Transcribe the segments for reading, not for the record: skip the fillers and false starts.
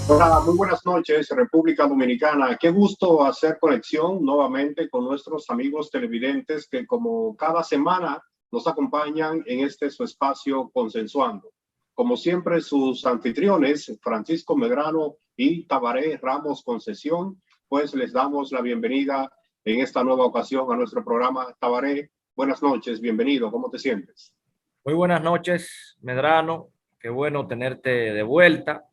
Hola, muy buenas noches, República Dominicana. Qué gusto hacer conexión nuevamente con nuestros amigos televidentes que como cada semana nos acompañan en este su espacio Consensuando. Como siempre, sus anfitriones, Francisco Medrano y Tabaré Ramos Concesión, pues les damos la bienvenida en esta nueva ocasión a nuestro programa. Tabaré, buenas noches, bienvenido, ¿cómo te sientes? Muy buenas noches, Medrano. Qué bueno tenerte de vuelta.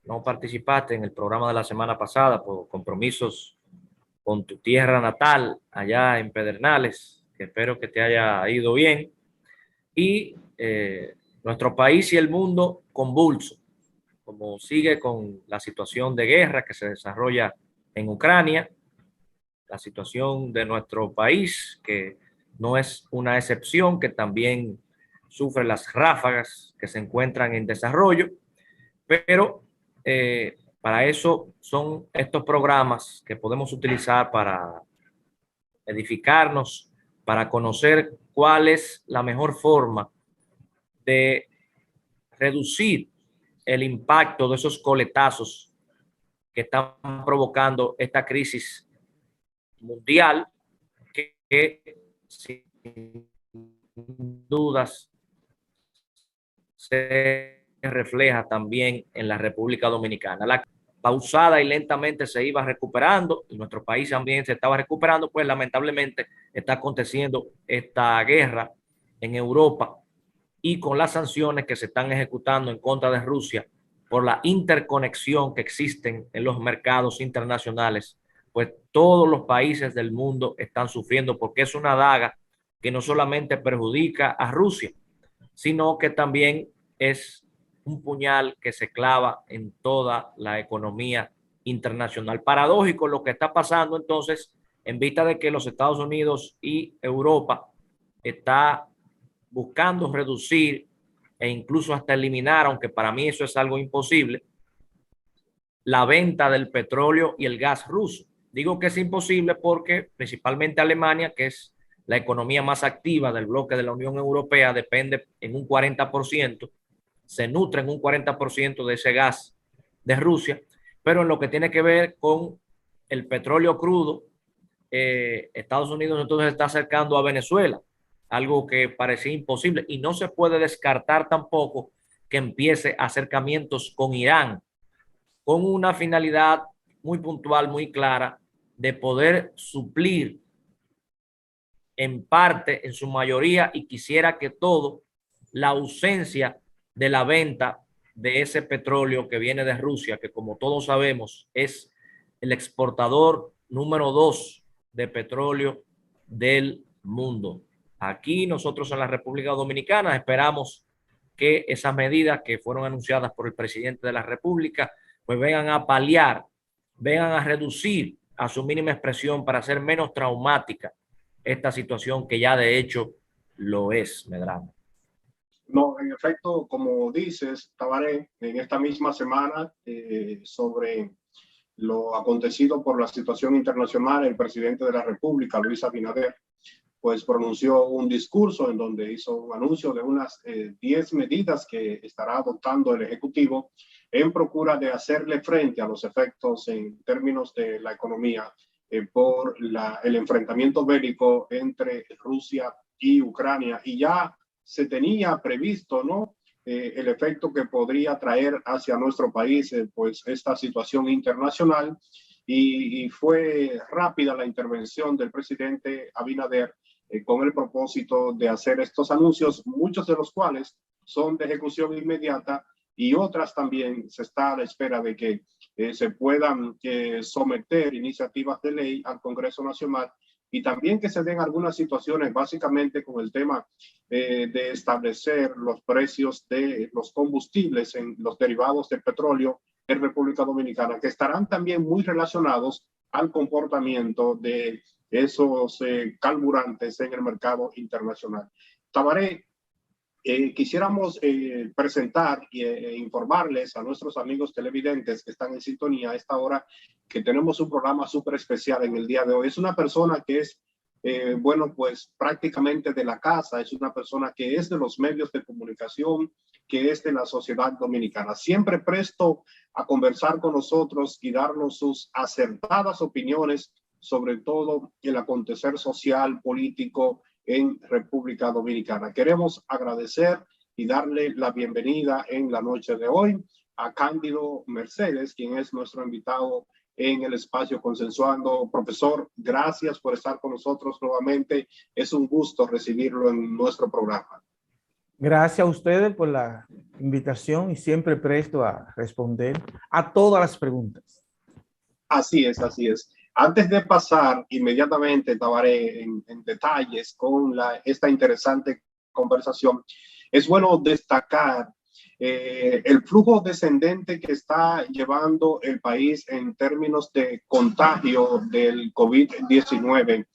No participaste en el programa de la semana pasada por compromisos con tu tierra natal, allá en Pedernales, que espero que te haya ido bien. Y nuestro país y el mundo convulso, como sigue con la situación de guerra que se desarrolla en Ucrania, la situación de nuestro país, que no es una excepción, que también sufre las ráfagas que se encuentran en desarrollo, pero para eso son estos programas que podemos utilizar para edificarnos, para conocer cuál es la mejor forma de reducir el impacto de esos coletazos que están provocando esta crisis mundial que sin dudas se refleja también en la República Dominicana. La pausada y lentamente se iba recuperando y nuestro país también se estaba recuperando, pues lamentablemente está aconteciendo esta guerra en Europa y con las sanciones que se están ejecutando en contra de Rusia por la interconexión que existen en los mercados internacionales, pues todos los países del mundo están sufriendo porque es una daga que no solamente perjudica a Rusia, sino que también es un puñal que se clava en toda la economía internacional. Paradójico lo que está pasando entonces, en vista de que los Estados Unidos y Europa está buscando reducir e incluso hasta eliminar, aunque para mí eso es algo imposible, la venta del petróleo y el gas ruso. Digo que es imposible porque principalmente Alemania, que es la economía más activa del bloque de la Unión Europea, depende en un 40%, se nutre en un 40% de ese gas de Rusia, pero en lo que tiene que ver con el petróleo crudo, Estados Unidos entonces está acercando a Venezuela, algo que parecía imposible y no se puede descartar tampoco que empiece acercamientos con Irán, con una finalidad muy puntual, muy clara, de poder suplir en parte, en su mayoría, y quisiera que todo, la ausencia de la venta de ese petróleo que viene de Rusia, que como todos sabemos es el exportador número 2 de petróleo del mundo. Aquí nosotros en la República Dominicana esperamos que esas medidas que fueron anunciadas por el presidente de la República pues vengan a paliar, vengan a reducir a su mínima expresión para hacer menos traumática esta situación que ya de hecho lo es, Medrano. No, en efecto, como dices, Tabaré, en esta misma semana, sobre lo acontecido por la situación internacional, el presidente de la República, Luis Abinader, pues pronunció un discurso en donde hizo un anuncio de unas 10 medidas que estará adoptando el Ejecutivo en procura de hacerle frente a los efectos en términos de la economía por el enfrentamiento bélico entre Rusia y Ucrania. Y ya se tenía previsto, ¿no? El efecto que podría traer hacia nuestro país, pues esta situación internacional. Y fue rápida la intervención del presidente Abinader con el propósito de hacer estos anuncios, muchos de los cuales son de ejecución inmediata y otras también se está a la espera de que se puedan someter iniciativas de ley al Congreso Nacional y también que se den algunas situaciones básicamente con el tema de establecer los precios de los combustibles en los derivados del petróleo en República Dominicana, que estarán también muy relacionados al comportamiento de esos carburantes en el mercado internacional. Tabaré, quisiéramos presentar e informarles a nuestros amigos televidentes que están en sintonía a esta hora que tenemos un programa súper especial en el día de hoy. Es una persona que es, bueno, pues prácticamente de la casa, es una persona que es de los medios de comunicación, que es de la sociedad dominicana, siempre presto a conversar con nosotros y darnos sus acertadas opiniones sobre todo el acontecer social, político en República Dominicana. Queremos agradecer y darle la bienvenida en la noche de hoy a Cándido Mercedes, quien es nuestro invitado en el espacio Consensuando. Profesor, gracias por estar con nosotros nuevamente. Es un gusto recibirlo en nuestro programa. Gracias a ustedes por la invitación y siempre presto a responder a todas las preguntas. Así es, así es. Antes de pasar inmediatamente, Tabaré, en detalles con esta interesante conversación, es bueno destacar el flujo descendente que está llevando el país en términos de contagio del COVID-19.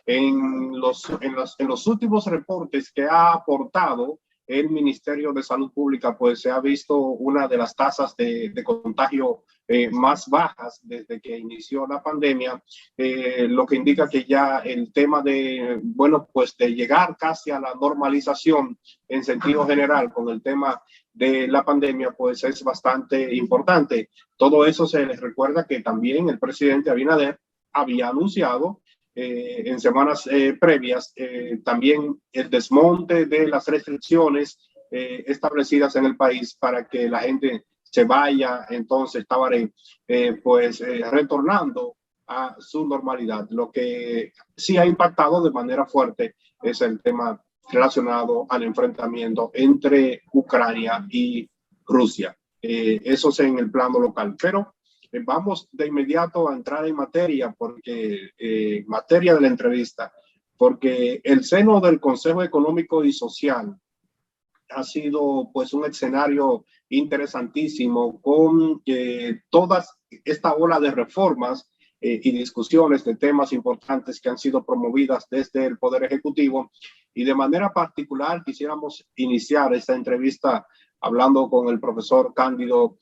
En los últimos reportes que ha aportado el Ministerio de Salud Pública, pues se ha visto una de las tasas de contagio más bajas desde que inició la pandemia, lo que indica que ya el tema de, bueno, pues de llegar casi a la normalización en sentido general con el tema de la pandemia, pues es bastante importante. Todo eso se les recuerda que también el presidente Abinader había anunciado en semanas previas también el desmonte de las restricciones establecidas en el país para que la gente se vaya entonces, Tabaré, retornando a su normalidad. Lo que sí ha impactado de manera fuerte es el tema relacionado al enfrentamiento entre Ucrania y Rusia. Eso es en el plano local, pero vamos de inmediato a entrar en materia, porque materia de la entrevista, porque el seno del Consejo Económico y Social ha sido pues un escenario interesantísimo con toda esta ola de reformas y discusiones de temas importantes que han sido promovidas desde el Poder Ejecutivo. Y de manera particular quisiéramos iniciar esta entrevista hablando con el profesor Cándido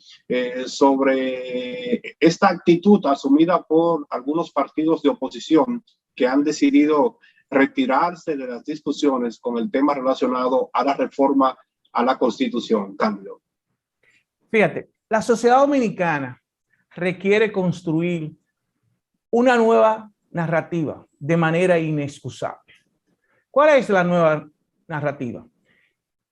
sobre esta actitud asumida por algunos partidos de oposición que han decidido retirarse de las discusiones con el tema relacionado a la reforma a la Constitución. Cándido. Fíjate, la sociedad dominicana requiere construir una nueva narrativa de manera inexcusable. ¿Cuál es la nueva narrativa?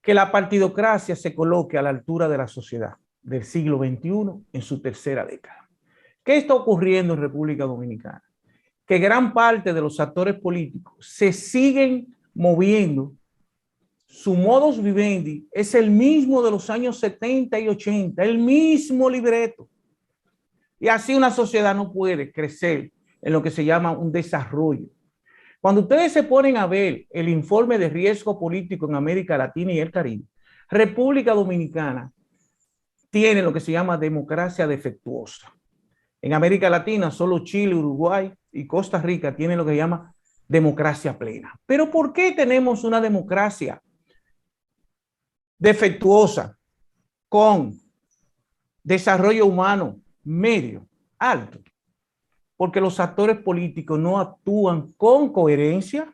Que la partidocracia se coloque a la altura de la sociedad del siglo XXI en su tercera década. ¿Qué está ocurriendo en República Dominicana? Que gran parte de los actores políticos se siguen moviendo. Su modus vivendi es el mismo de los años 70 y 80, el mismo libreto. Y así una sociedad no puede crecer en lo que se llama un desarrollo. Cuando ustedes se ponen a ver el informe de riesgo político en América Latina y el Caribe, República Dominicana tiene lo que se llama democracia defectuosa. En América Latina, solo Chile, Uruguay y Costa Rica tienen lo que se llama democracia plena. Pero ¿por qué tenemos una democracia defectuosa con desarrollo humano medio, alto? Porque los actores políticos no actúan con coherencia,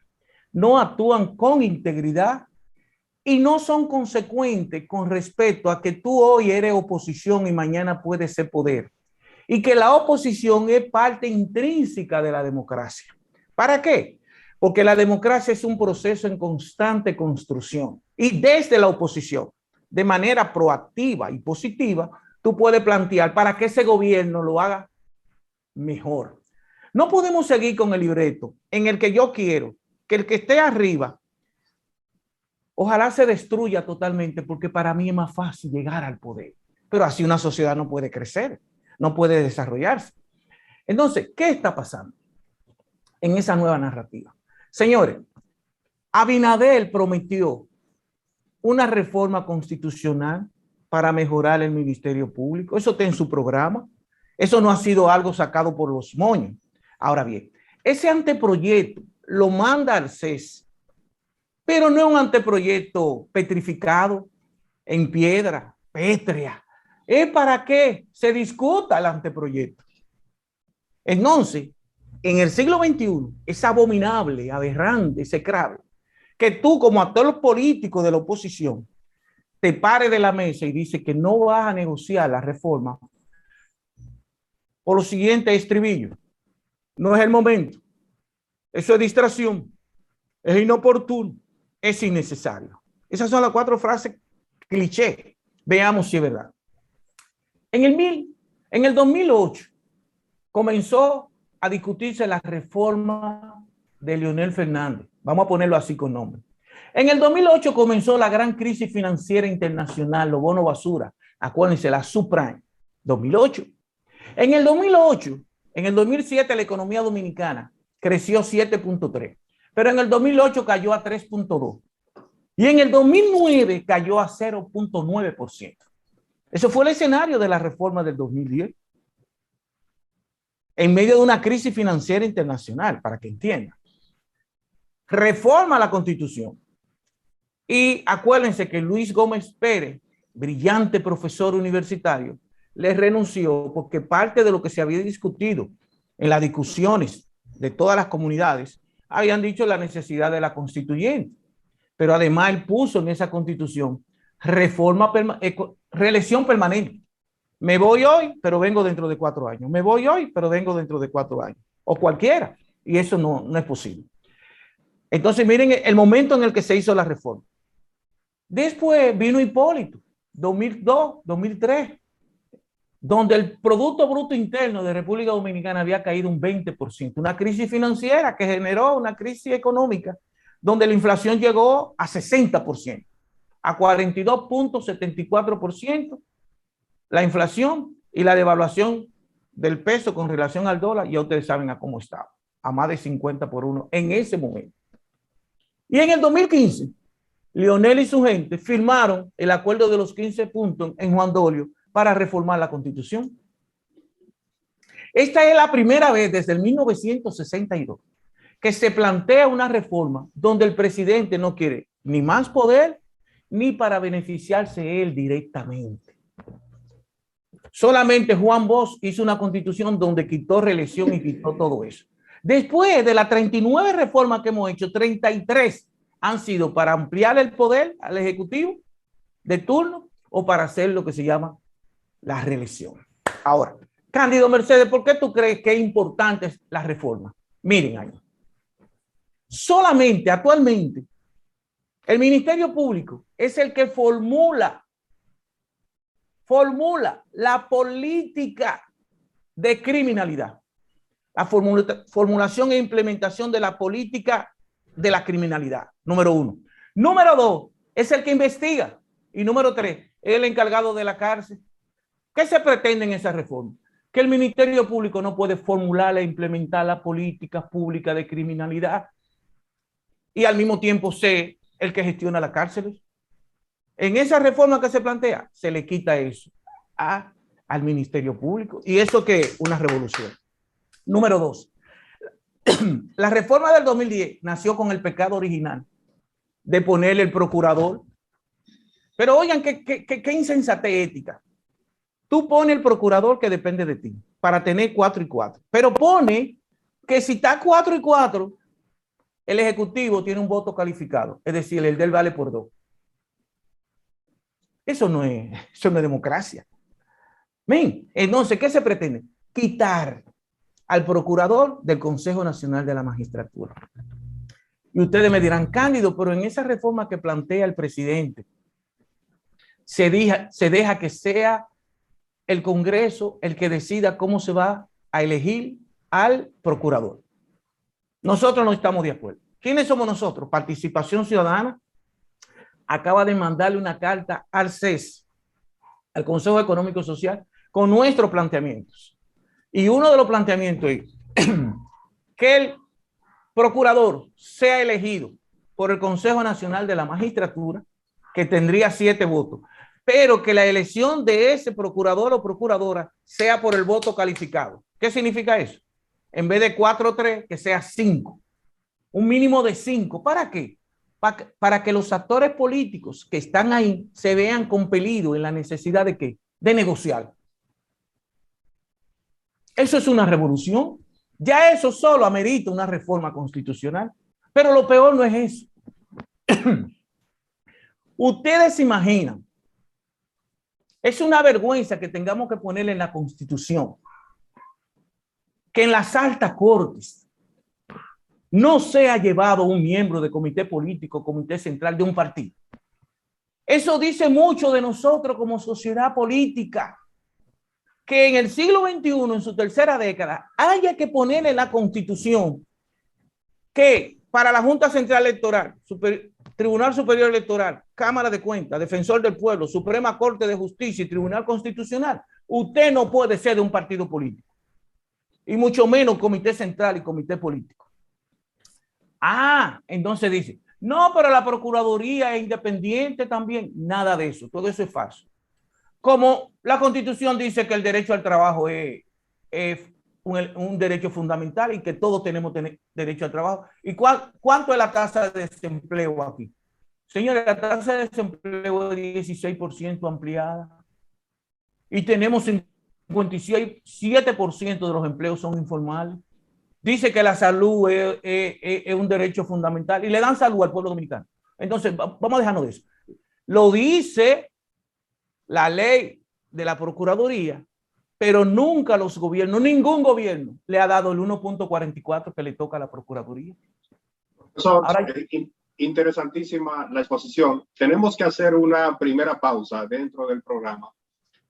no actúan con integridad y no son consecuentes con respecto a que tú hoy eres oposición y mañana puedes ser poder. Y que la oposición es parte intrínseca de la democracia. ¿Para qué? Porque la democracia es un proceso en constante construcción. Y desde la oposición, de manera proactiva y positiva, tú puedes plantear para que ese gobierno lo haga mejor. No podemos seguir con el libreto en el que yo quiero que el que esté arriba ojalá se destruya totalmente, porque para mí es más fácil llegar al poder. Pero así una sociedad no puede crecer, no puede desarrollarse. Entonces, ¿qué está pasando en esa nueva narrativa? Señores, Abinader prometió una reforma constitucional para mejorar el Ministerio Público. Eso está en su programa. Eso no ha sido algo sacado por los moños. Ahora bien, ese anteproyecto lo manda al CES, pero no es un anteproyecto petrificado en piedra, pétrea. Es para que se discuta el anteproyecto. Entonces, en el siglo XXI es abominable, aberrante, execrable que tú como actor político de la oposición te pare de la mesa y dice que no vas a negociar la reforma por lo siguiente estribillo. No es el momento. Eso es distracción. Es inoportuno. Es innecesario. Esas son las 4 frases cliché. Veamos si es verdad. En el 2008 comenzó a discutirse la reforma de Leonel Fernández. Vamos a ponerlo así con nombre. En el 2008 comenzó la gran crisis financiera internacional, los bonos basura. Acuérdense, la subprime. 2008. En el 2008, en el 2007 la economía dominicana creció 7.3, pero en el 2008 cayó a 3.2 y en el 2009 cayó a 0.9%. Eso fue el escenario de la reforma del 2010. En medio de una crisis financiera internacional, para que entiendan. Reforma la Constitución. Y acuérdense que Luis Gómez Pérez, brillante profesor universitario, le renunció porque parte de lo que se había discutido en las discusiones de todas las comunidades habían dicho la necesidad de la constituyente. Pero además él puso en esa constitución reelección permanente. Me voy hoy, pero vengo dentro de 4 años. Me voy hoy, pero vengo dentro de 4 años. O cualquiera. Y eso no es posible. Entonces, miren el momento en el que se hizo la reforma. Después vino Hipólito, 2002, 2003, donde el Producto Bruto Interno de República Dominicana había caído un 20%. Una crisis financiera que generó una crisis económica, donde la inflación llegó a 60%, a 42.74%. La inflación y la devaluación del peso con relación al dólar, ya ustedes saben a cómo estaba, a más de 50-1 en ese momento. Y en el 2015, Leonel y su gente firmaron el acuerdo de los 15 puntos en Juan Dolio para reformar la Constitución. Esta es la primera vez desde el 1962 que se plantea una reforma donde el presidente no quiere ni más poder ni para beneficiarse él directamente. Solamente Juan Bosch hizo una constitución donde quitó reelección y quitó todo eso. Después de las 39 reformas que hemos hecho, 33 han sido para ampliar el poder al Ejecutivo de turno o para hacer lo que se llama la reelección. Ahora, Cándido Mercedes, ¿por qué tú crees que es importante la reforma? Miren ahí. Solamente actualmente el Ministerio Público es el que formula la política de criminalidad, la formulación e implementación de la política de la criminalidad, número 1. Número 2, es el que investiga. Y número 3, es el encargado de la cárcel. ¿Qué se pretende en esa reforma? Que el Ministerio Público no puede formular e implementar la política pública de criminalidad y al mismo tiempo ser el que gestiona las cárceles. En esa reforma que se plantea, se le quita eso al Ministerio Público. ¿Y eso qué es? Una revolución. Número 2. La reforma del 2010 nació con el pecado original de ponerle el procurador. Pero oigan, qué insensatez ética. Tú pones el procurador que depende de ti para tener 4 y 4. Pero pone que si está 4 y 4, el Ejecutivo tiene un voto calificado. Es decir, el del vale por 2. Eso no es democracia. Bien, entonces, ¿qué se pretende? Quitar al procurador del Consejo Nacional de la Magistratura. Y ustedes me dirán, Cándido, pero en esa reforma que plantea el presidente, se deja que sea el Congreso el que decida cómo se va a elegir al procurador. Nosotros no estamos de acuerdo. ¿Quiénes somos nosotros? Participación Ciudadana acaba de mandarle una carta al CES, al Consejo Económico y Social, con nuestros planteamientos. Y uno de los planteamientos es que el procurador sea elegido por el Consejo Nacional de la Magistratura, que tendría 7 votos, pero que la elección de ese procurador o procuradora sea por el voto calificado. ¿Qué significa eso? En vez de 4 o 3, que sea 5. Un mínimo de 5. ¿Para qué? Para que los actores políticos que están ahí se vean compelidos en la necesidad de ¿qué? De negociar. Eso es una revolución. Ya eso solo amerita una reforma constitucional. Pero lo peor no es eso. Ustedes se imaginan Es una vergüenza que tengamos que ponerle en la Constitución que en las altas cortes no sea llevado un miembro de comité político, comité central de un partido. Eso dice mucho de nosotros como sociedad política, que en el siglo XXI, en su tercera década, haya que poner en la Constitución que para la Junta Central Electoral, Tribunal Superior Electoral, Cámara de Cuentas, Defensor del Pueblo, Suprema Corte de Justicia y Tribunal Constitucional, usted no puede ser de un partido político, y mucho menos comité central y comité político. Entonces dice, no, pero la Procuraduría es independiente también. Nada de eso, todo eso es falso. Como la Constitución dice que el derecho al trabajo es un derecho fundamental y que todos tenemos derecho al trabajo. ¿Y cuánto es la tasa de desempleo aquí? Señores, la tasa de desempleo es 16% ampliada y tenemos 57% de los empleos son informales. Dice que la salud es un derecho fundamental y le dan salud al pueblo dominicano. Entonces, vamos a dejarnos de eso. Lo dice la ley de la Procuraduría, pero nunca los gobiernos, ningún gobierno le ha dado el 1.44 que le toca a la Procuraduría. Ahora, interesantísima la exposición. Tenemos que hacer una primera pausa dentro del programa.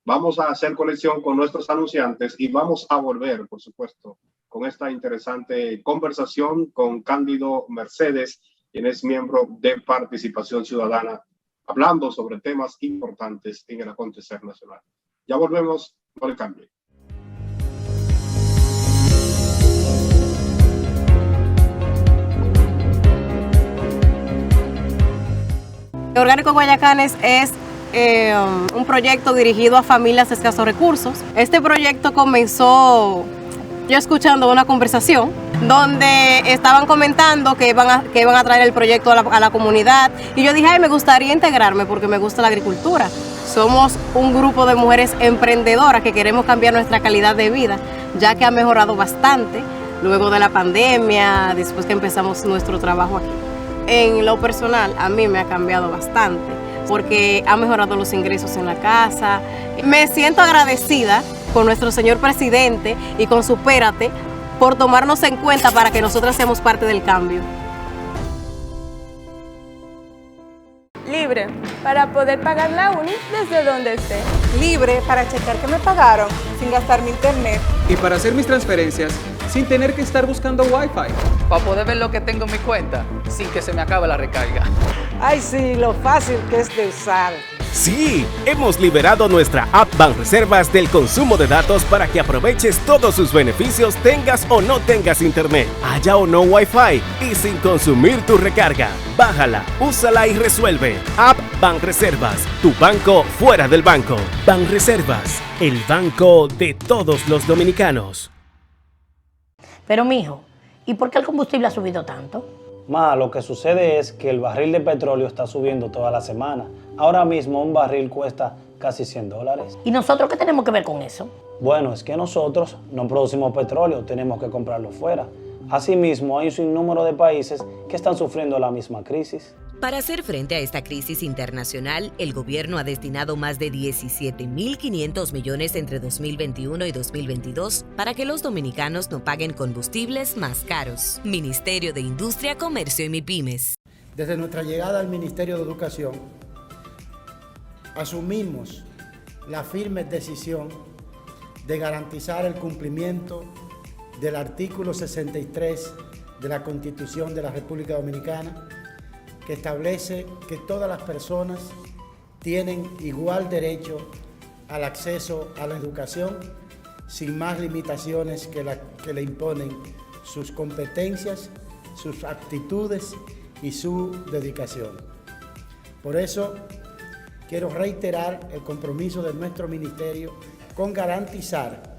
Vamos a hacer conexión con nuestros anunciantes y vamos a volver, por supuesto, con esta interesante conversación con Cándido Mercedes, quien es miembro de Participación Ciudadana, hablando sobre temas importantes en el acontecer nacional. Ya volvemos, no le cambie. Orgánico Guayacanes es un proyecto dirigido a familias de escasos recursos. Este proyecto comenzó yo escuchando una conversación donde estaban comentando que iban a traer el proyecto a la comunidad y yo dije, me gustaría integrarme porque me gusta la agricultura. Somos un grupo de mujeres emprendedoras que queremos cambiar nuestra calidad de vida, ya que ha mejorado bastante luego de la pandemia, después que empezamos nuestro trabajo aquí. En lo personal, a mí me ha cambiado bastante porque ha mejorado los ingresos en la casa. Me siento agradecida con nuestro señor presidente y con Supérate por tomarnos en cuenta para que nosotras seamos parte del cambio. Libre para poder pagar la uni desde donde esté. Libre para checar que me pagaron sin gastar mi internet. Y para hacer mis transferencias sin tener que estar buscando Wi-Fi. Para poder ver lo que tengo en mi cuenta sin que se me acabe la recarga. Ay, sí, lo fácil que es de usar. Sí, hemos liberado nuestra app Banreservas del consumo de datos para que aproveches todos sus beneficios, tengas o no tengas internet, haya o no Wi-Fi y sin consumir tu recarga. Bájala, úsala y resuelve. App Banreservas, tu banco fuera del banco. Banreservas, el banco de todos los dominicanos. Pero mijo, ¿y por qué el combustible ha subido tanto? Ma, lo que sucede es que el barril de petróleo está subiendo toda la semana. Ahora mismo un barril cuesta casi $100. ¿Y nosotros qué tenemos que ver con eso? Bueno, es que nosotros no producimos petróleo, tenemos que comprarlo fuera. Asimismo, hay un sinnúmero de países que están sufriendo la misma crisis. Para hacer frente a esta crisis internacional, el gobierno ha destinado más de 17.500 millones entre 2021 y 2022 para que los dominicanos no paguen combustibles más caros. Ministerio de Industria, Comercio y MIPYMES. Desde nuestra llegada al Ministerio de Educación, asumimos la firme decisión de garantizar el cumplimiento del artículo 63 de la Constitución de la República Dominicana, que establece que todas las personas tienen igual derecho al acceso a la educación sin más limitaciones que le imponen sus competencias, sus actitudes y su dedicación. Por eso, quiero reiterar el compromiso de nuestro ministerio con garantizar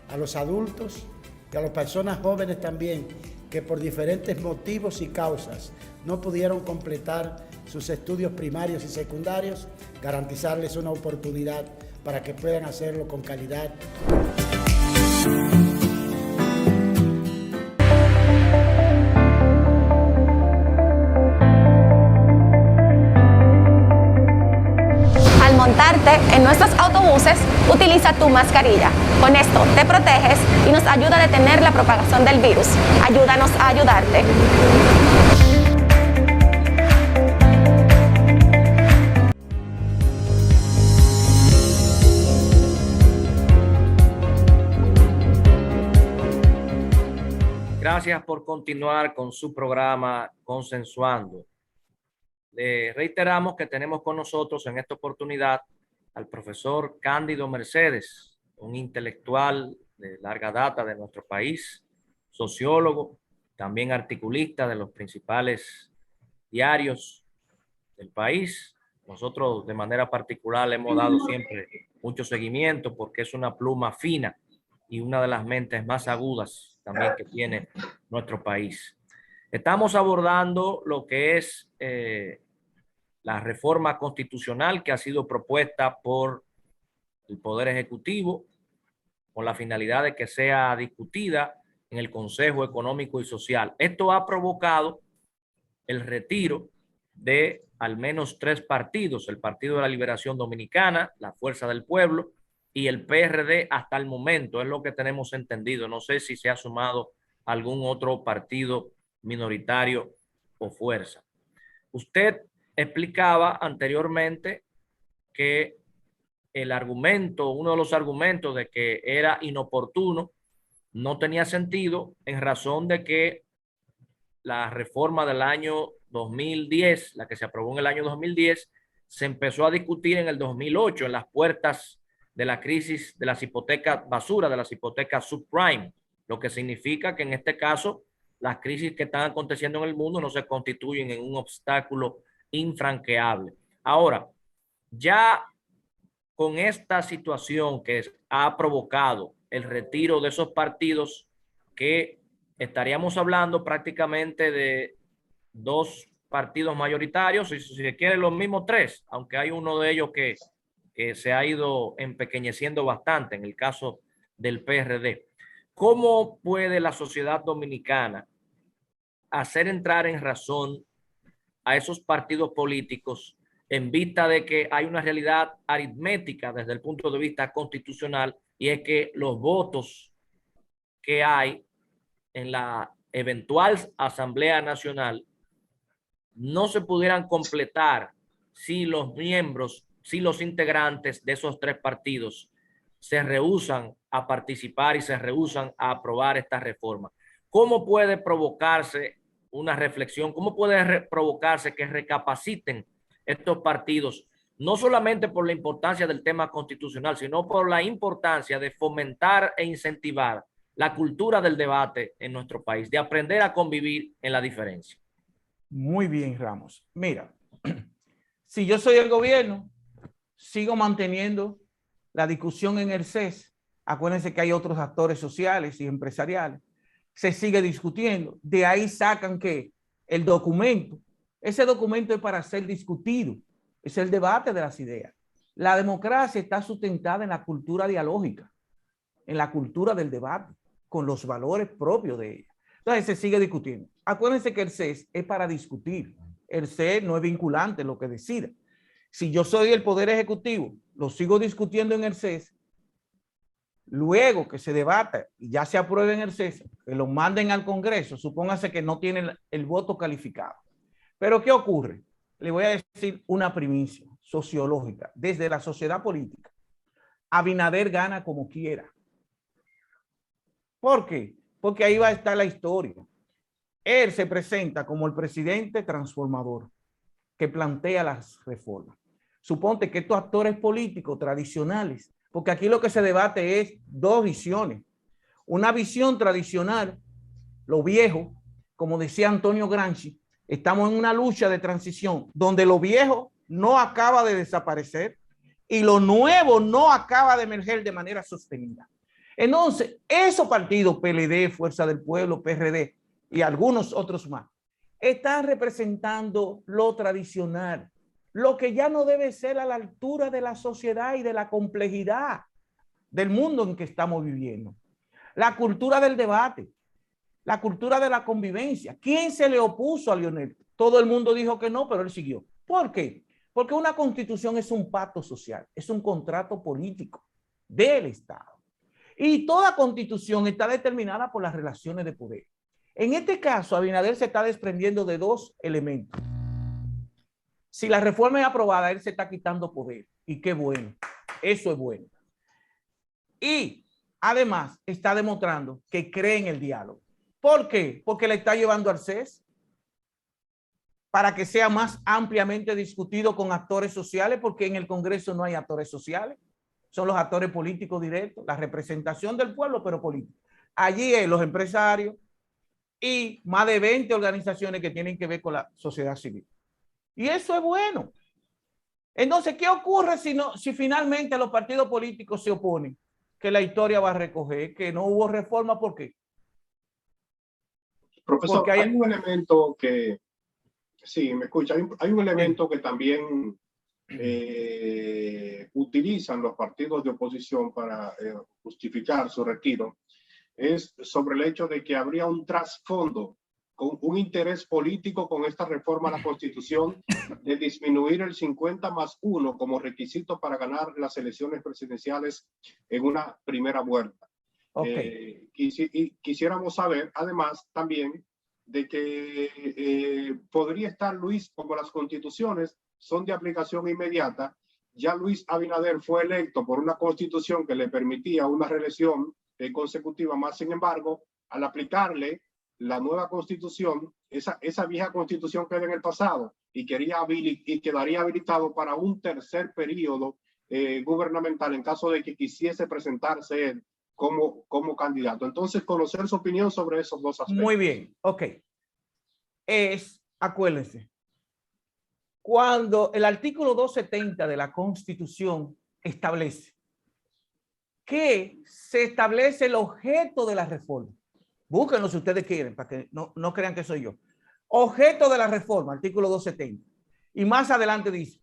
a los adultos y a las personas jóvenes también que por diferentes motivos y causas no pudieron completar sus estudios primarios y secundarios, garantizarles una oportunidad para que puedan hacerlo con calidad. Al montarte en nuestros autobuses, utiliza tu mascarilla. Con esto te proteges y nos ayuda a detener la propagación del virus. Ayúdanos a ayudarte. Gracias por continuar con su programa Consensuando. Le reiteramos que tenemos con nosotros en esta oportunidad al profesor Cándido Mercedes, un intelectual de larga data de nuestro país, sociólogo, también articulista de los principales diarios del país. Nosotros de manera particular le hemos dado siempre mucho seguimiento porque es una pluma fina y una de las mentes más agudas también que tiene nuestro país. Estamos abordando lo que es la reforma constitucional que ha sido propuesta por el Poder Ejecutivo con la finalidad de que sea discutida en el Consejo Económico y Social. Esto ha provocado el retiro de al menos 3 partidos, el Partido de la Liberación Dominicana, la Fuerza del Pueblo y el PRD hasta el momento, es lo que tenemos entendido. No sé si se ha sumado algún otro partido minoritario o fuerza. Usted explicaba anteriormente que el argumento, uno de los argumentos de que era inoportuno, no tenía sentido en razón de que la reforma del año 2010, la que se aprobó en el año 2010, se empezó a discutir en el 2008, en las puertas de la crisis de las hipotecas basura, de las hipotecas subprime, lo que significa que en este caso las crisis que están aconteciendo en el mundo no se constituyen en un obstáculo infranqueable. Ahora, ya con esta situación que ha provocado el retiro de esos partidos, que estaríamos hablando prácticamente de 2 partidos mayoritarios, y si se quiere los mismos 3, aunque hay uno de ellos que se ha ido empequeñeciendo bastante, en el caso del PRD. ¿Cómo puede la sociedad dominicana hacer entrar en razón a esos partidos políticos en vista de que hay una realidad aritmética desde el punto de vista constitucional, y es que los votos que hay en la eventual Asamblea Nacional no se pudieran completar si los miembros, si los integrantes de esos 3 partidos se rehúsan a participar y se rehúsan a aprobar esta reforma? ¿Cómo puede provocarse una reflexión? ¿Cómo puede provocarse que recapaciten estos partidos, no solamente por la importancia del tema constitucional, sino por la importancia de fomentar e incentivar la cultura del debate en nuestro país, de aprender a convivir en la diferencia? Muy bien, Ramos. Mira, si yo soy el gobierno, sigo manteniendo la discusión en el CES. Acuérdense que hay otros actores sociales y empresariales. Se sigue discutiendo. De ahí sacan que el documento, ese documento es para ser discutido. Es el debate de las ideas. La democracia está sustentada en la cultura dialógica, en la cultura del debate, con los valores propios de ella. Entonces se sigue discutiendo. Acuérdense que el CES es para discutir. El CES no es vinculante lo que decida. Si yo soy el Poder Ejecutivo, lo sigo discutiendo en el CES, luego que se debata y ya se apruebe en el CES, que lo manden al Congreso, supóngase que no tienen el voto calificado. Pero ¿qué ocurre? Le voy a decir una primicia sociológica desde la sociedad política. Abinader gana como quiera. ¿Por qué? Porque ahí va a estar la historia. Él se presenta como el presidente transformador que plantea las reformas. Suponte que estos actores políticos tradicionales, porque aquí lo que se debate es 2 visiones. Una visión tradicional, lo viejo, como decía Antonio Gramsci, estamos en una lucha de transición donde lo viejo no acaba de desaparecer y lo nuevo no acaba de emerger de manera sostenida. Entonces, esos partidos, PLD, Fuerza del Pueblo, PRD y algunos otros más, están representando lo tradicional, lo que ya no debe ser a la altura de la sociedad y de la complejidad del mundo en que estamos viviendo. La cultura del debate, la cultura de la convivencia. ¿Quién se le opuso a Leonel? Todo el mundo dijo que no, pero él siguió. ¿Por qué? Porque una constitución es un pacto social, es un contrato político del Estado. Y toda constitución está determinada por las relaciones de poder. En este caso, Abinader se está desprendiendo de dos elementos. Si la reforma es aprobada, él se está quitando poder. Y qué bueno. Eso es bueno. Y además está demostrando que cree en el diálogo. ¿Por qué? Porque le está llevando al CES para que sea más ampliamente discutido con actores sociales, porque en el Congreso no hay actores sociales. Son los actores políticos directos, la representación del pueblo, pero político. Allí es los empresarios y más de 20 organizaciones que tienen que ver con la sociedad civil. Y eso es bueno. Entonces, ¿qué ocurre si finalmente los partidos políticos se oponen? Que la historia va a recoger que no hubo reforma. ¿Por qué? Profesor, porque hay un elemento que, sí, me escucha, hay un elemento que también utilizan los partidos de oposición para justificar su retiro, es sobre el hecho de que habría un trasfondo, con un interés político con esta reforma a la Constitución de disminuir el 50+1 como requisito para ganar las elecciones presidenciales en una primera vuelta. Okay. Quisiéramos saber, además, también de que podría estar Luis, como las constituciones son de aplicación inmediata, ya Luis Abinader fue electo por una constitución que le permitía una reelección consecutiva, más sin embargo, al aplicarle la nueva constitución, esa vieja constitución queda en el pasado y quedaría habilitado para un tercer periodo gubernamental en caso de que quisiese presentarse él como candidato. Entonces, conocer su opinión sobre esos dos aspectos. Muy bien, ok. Acuérdense, cuando el artículo 270 de la Constitución establece que se establece el objeto de la reforma. Búsquenlo si ustedes quieren, para que no crean que soy yo. Objeto de la reforma, artículo 270. Y más adelante dice,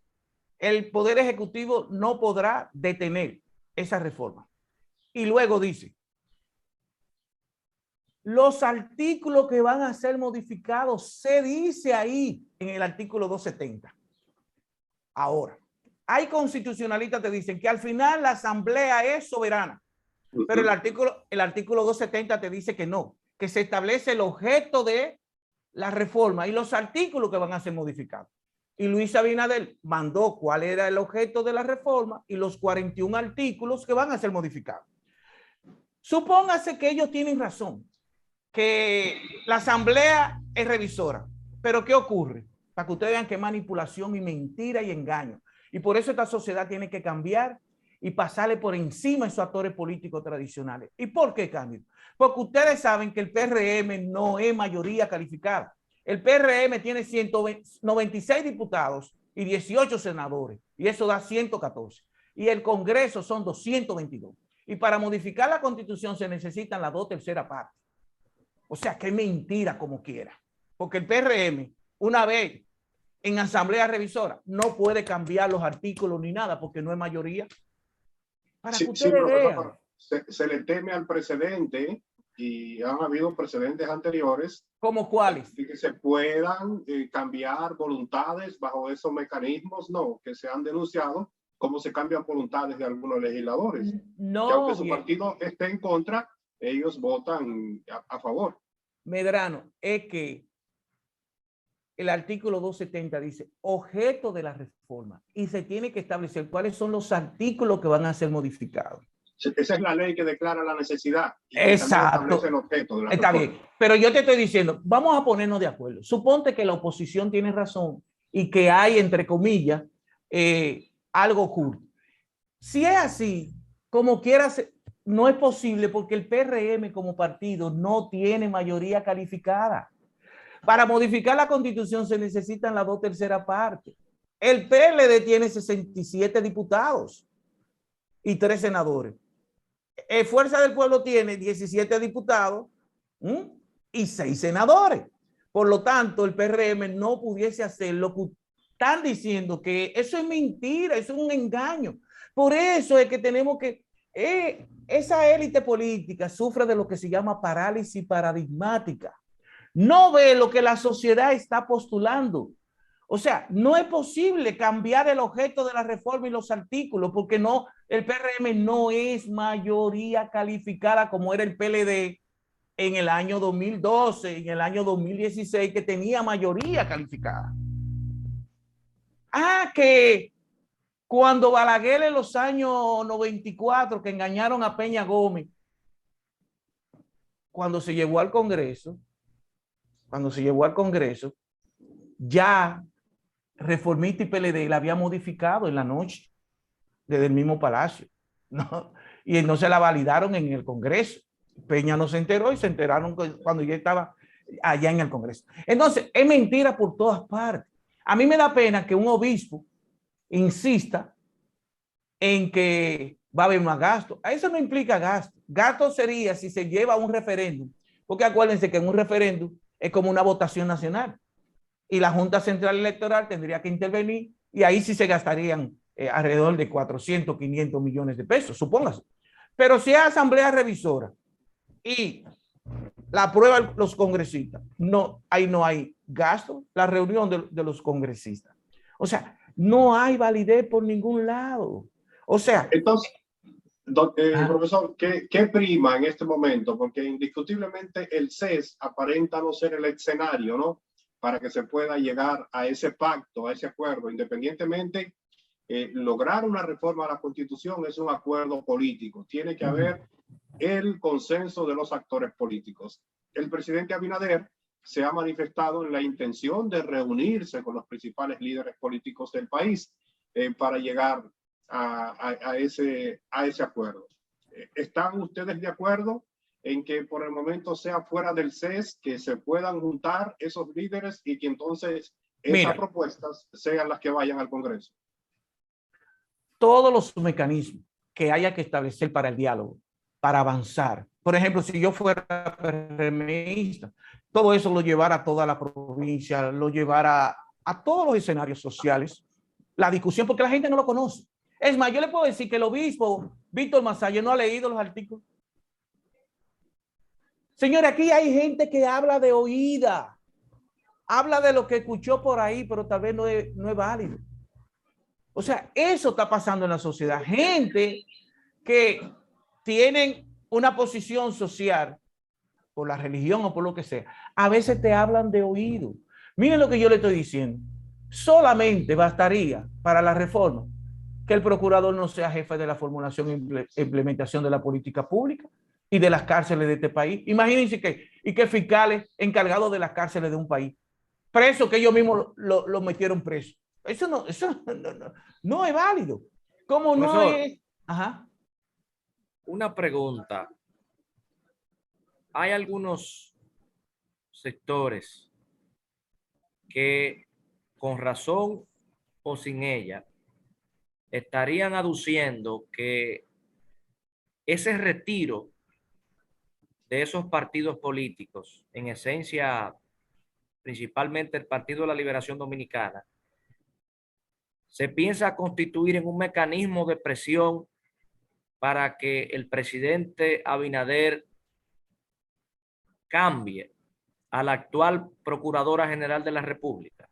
el Poder Ejecutivo no podrá detener esa reforma. Y luego dice, los artículos que van a ser modificados, se dice ahí en el artículo 270. Ahora, hay constitucionalistas que dicen que al final la Asamblea es soberana, pero el artículo 270 te dice que no, que se establece el objeto de la reforma y los artículos que van a ser modificados. Y Luis Abinader mandó cuál era el objeto de la reforma y los 41 artículos que van a ser modificados. Supóngase que ellos tienen razón, que la Asamblea es revisora, pero ¿qué ocurre? Para que ustedes vean que manipulación y mentira y engaño. Y por eso esta sociedad tiene que cambiar y pasarle por encima a esos actores políticos tradicionales. ¿Y por qué cambio? Porque ustedes saben que el PRM no es mayoría calificada. El PRM tiene 196 diputados y 18 senadores, y eso da 114. Y el Congreso son 222. Y para modificar la Constitución se necesitan las 2/3 partes. O sea, que mentira como quiera. Porque el PRM, una vez en asamblea revisora, no puede cambiar los artículos ni nada porque no es mayoría. Para que ustedes vean. Se le teme al precedente y han habido precedentes anteriores. ¿Cómo cuáles? Que se puedan cambiar voluntades bajo esos mecanismos, no, que se han denunciado, como se cambian voluntades de algunos legisladores. No. Que aunque su partido esté en contra, ellos votan a favor. Medrano, es que el artículo 270 dice objeto de la reforma y se tiene que establecer cuáles son los artículos que van a ser modificados. Esa es la ley que declara la necesidad. Exacto. El objeto de la Está reforma. bien, pero yo te estoy diciendo, vamos a ponernos de acuerdo. Suponte que la oposición tiene razón y que hay, entre comillas, algo oculto. Si es así, como quieras, no es posible porque el PRM como partido no tiene mayoría calificada. Para modificar la Constitución se necesitan las 2/3 partes. El PLD tiene 67 diputados y 3 senadores. Fuerza del Pueblo tiene 17 diputados y 6 senadores. Por lo tanto, el PRM no pudiese hacer lo que están diciendo, que eso es mentira, eso es un engaño. Por eso es que tenemos que... esa élite política sufre de lo que se llama parálisis paradigmática. No ve lo que la sociedad está postulando. O sea, no es posible cambiar el objeto de la reforma y los artículos porque no, el PRM no es mayoría calificada como era el PLD en el año 2012, en el año 2016, que tenía mayoría calificada. Que cuando Balaguer en los años 94, que engañaron a Peña Gómez, cuando se llevó al Congreso, ya Reformista y PLD la había modificado en la noche desde el mismo Palacio, ¿no? Y no se la validaron en el Congreso. Peña no se enteró y se enteraron cuando ya estaba allá en el Congreso. Entonces, es mentira por todas partes. A mí me da pena que un obispo insista en que va a haber más gasto. A eso no implica gasto. Gasto sería si se lleva a un referéndum, porque acuérdense que en un referéndum es como una votación nacional y la Junta Central Electoral tendría que intervenir y ahí sí se gastarían alrededor de 400, 500 millones de pesos, supóngase. Pero si hay asamblea revisora y la aprueban los congresistas, no, ahí no hay gasto, la reunión de los congresistas. O sea, no hay validez por ningún lado. O sea... Entonces, profesor, ¿qué prima en este momento? Porque indiscutiblemente el CES aparenta no ser el escenario, ¿no?, para que se pueda llegar a ese pacto, a ese acuerdo. Independientemente, lograr una reforma a la Constitución es un acuerdo político. Tiene que haber el consenso de los actores políticos. El presidente Abinader se ha manifestado en la intención de reunirse con los principales líderes políticos del país para llegar a ese acuerdo. ¿Están ustedes de acuerdo en que por el momento sea fuera del CES, que se puedan juntar esos líderes y que entonces esas propuestas sean las que vayan al Congreso? Todos los mecanismos que haya que establecer para el diálogo, para avanzar. Por ejemplo, si yo fuera PRMista, todo eso lo llevara a toda la provincia, lo llevara a todos los escenarios sociales, la discusión, porque la gente no lo conoce. Es más, yo le puedo decir que el obispo Víctor Masayo no ha leído los artículos. Señores, aquí hay gente que habla de oída, habla de lo que escuchó por ahí, pero tal vez no es válido. O sea, eso está pasando en la sociedad. Gente que tienen una posición social por la religión o por lo que sea, a veces te hablan de oído. Miren lo que yo le estoy diciendo. Solamente bastaría para la reforma que el procurador no sea jefe de la formulación e implementación de la política pública y de las cárceles de este país. Imagínense que fiscales encargados de las cárceles de un país, presos que ellos mismos lo metieron preso. Eso no es válido. ¿Cómo no Profesor, es? Ajá. Una pregunta. Hay algunos sectores que con razón o sin ella estarían aduciendo que ese retiro de esos partidos políticos, en esencia, principalmente el Partido de la Liberación Dominicana, se piensa constituir en un mecanismo de presión para que el presidente Abinader cambie a la actual Procuradora General de la República.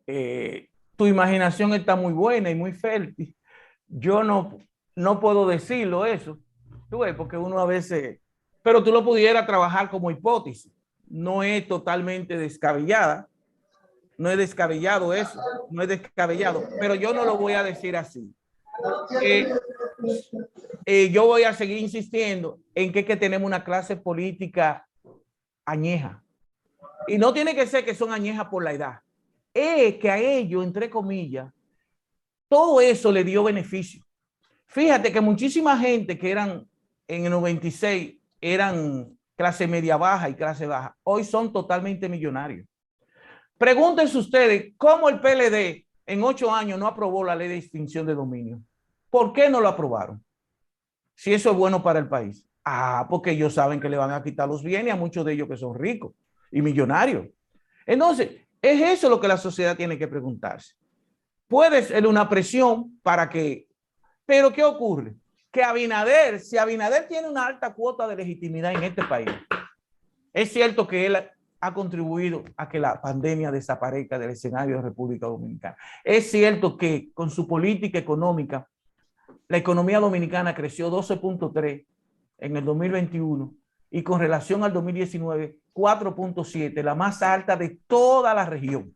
Tu imaginación está muy buena y muy fértil. Yo no puedo decirlo eso, tú ves, porque uno a veces, pero tú lo pudieras trabajar como hipótesis. No es totalmente descabellada, no es descabellado eso, no es descabellado, pero yo no lo voy a decir así. Yo voy a seguir insistiendo en que tenemos una clase política añeja. Y no tiene que ser que son añejas por la edad. Es que a ellos, entre comillas, todo eso le dio beneficio. Fíjate que muchísima gente que eran en el 96, eran clase media baja y clase baja, hoy son totalmente millonarios. Pregúntense ustedes cómo el PLD en 8 años no aprobó la ley de extinción de dominio. ¿Por qué no lo aprobaron? Si eso es bueno para el país. Porque ellos saben que le van a quitar los bienes a muchos de ellos que son ricos y millonarios. Entonces, es eso lo que la sociedad tiene que preguntarse. Puede ser una presión para que... Pero ¿qué ocurre? Que si Abinader tiene una alta cuota de legitimidad en este país, es cierto que él ha contribuido a que la pandemia desaparezca del escenario de República Dominicana. Es cierto que con su política económica, la economía dominicana creció 12.3 en el 2021 y con relación al 2019, 4.7, la más alta de toda la región.